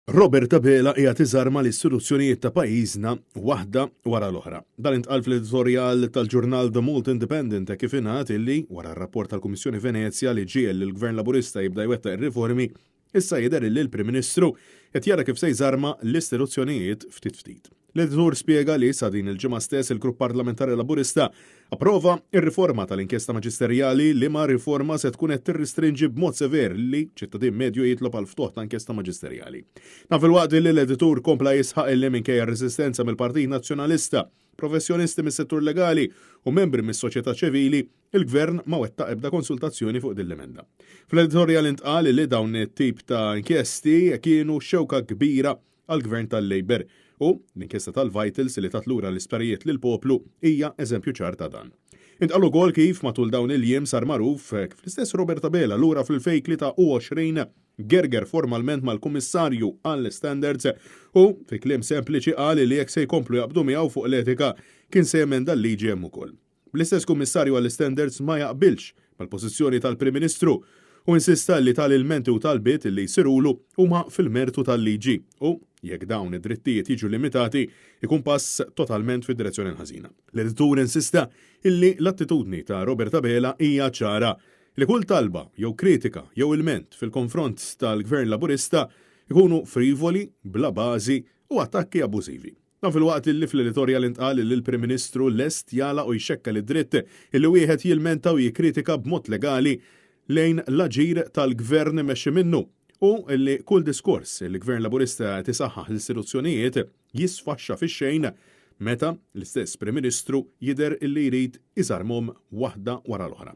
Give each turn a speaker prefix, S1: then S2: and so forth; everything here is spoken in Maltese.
S1: Robert Abela qiegħed iżarma l-istituzzjonijiet ta' pajjiżna waħda wara l-oħra. Dan intqal fl-editorjal tal-ġurnal The Mult Independent kif ingħad illi wara r-rapport tal-Kummissjoni Venezja li ġiel li l-Gvern Laburista jibda jwettaq ir-riformi, issa jidher li l-Prim Ministru qed jara kif se jżarma l-istituzzjonijiet ftit ftit. L-editur spjega li sa din il-ġimgħa stess il-Grupp Parlamentari Laburista approva ir-riforma tal-inkjesta maġisterjali li ma riforma se tkun qed tirristrinġi b'mod sever li ċittadin medju jitlob għal ftuħ ta' inkjesta maġisterjali. Naf il-waqt li l-editur kompla jisħaq illi minkejja r-resistenza mill-Partit Nazzjonalista, professjonisti mis-settur legali u membri mis-soċjetà ċivili, il-Gvern ma wettaq ebda konsultazzjoni fuq din l-emenda. Fl-editorjal intqal li dawn it-tip ta' inkjesti kienu xewka kbira għal-Gvern tal-Labor u l-inkjesta tal-Vitals li tatlura l-isparijiet lil poplu hija eżempju ċar ta' dan. Intqal ukoll kif matul dawn il-jiem sar magħruf kif l-istess Robert Abela lura fil-fejk li ta' 20 gerger formalment mal-Kummissarju għall-Standards u fi kliem sempliċi qal li jekk se jkomplu jaqbdu miegħu fuq l-etika kien se jemenda l-liġi hemm ukoll. L-istess Kummissarju għall-Standards ma jaqbilx mal-pożizzjoni tal-Prim Ministru u insista li tal-ilmenti u tal-bit li jsirulu huma fil-mertu tal-liġi u jekk dawn id-drittijiet jiġu limitati ikun pass totalment fid-direzzjoni l-ħażina. L-editur insista illi l-attitudni ta' Robert Abela hija ċara li kull talba jew kritika jew ilment fil-konfront tal-Gvern Laburista ikunu frivoli, bla bażi u attakki abużivi. Dan fil-waqt illi fl-editorjal intqal li l-Prim Ministru lest jala u jxekka l-dritt illi wieħed jilmenta u jikkritika b'mod legali lejn l-aġir tal-Gvern mexxi minnu u illi kull diskors il-Gvern Laburista tisaħħaħ l-istituzzjonijiet jisfaxxa fix-xejn meta l-istess Prim Ministru jidher illi jrid iżarmhom waħda wara l-oħra.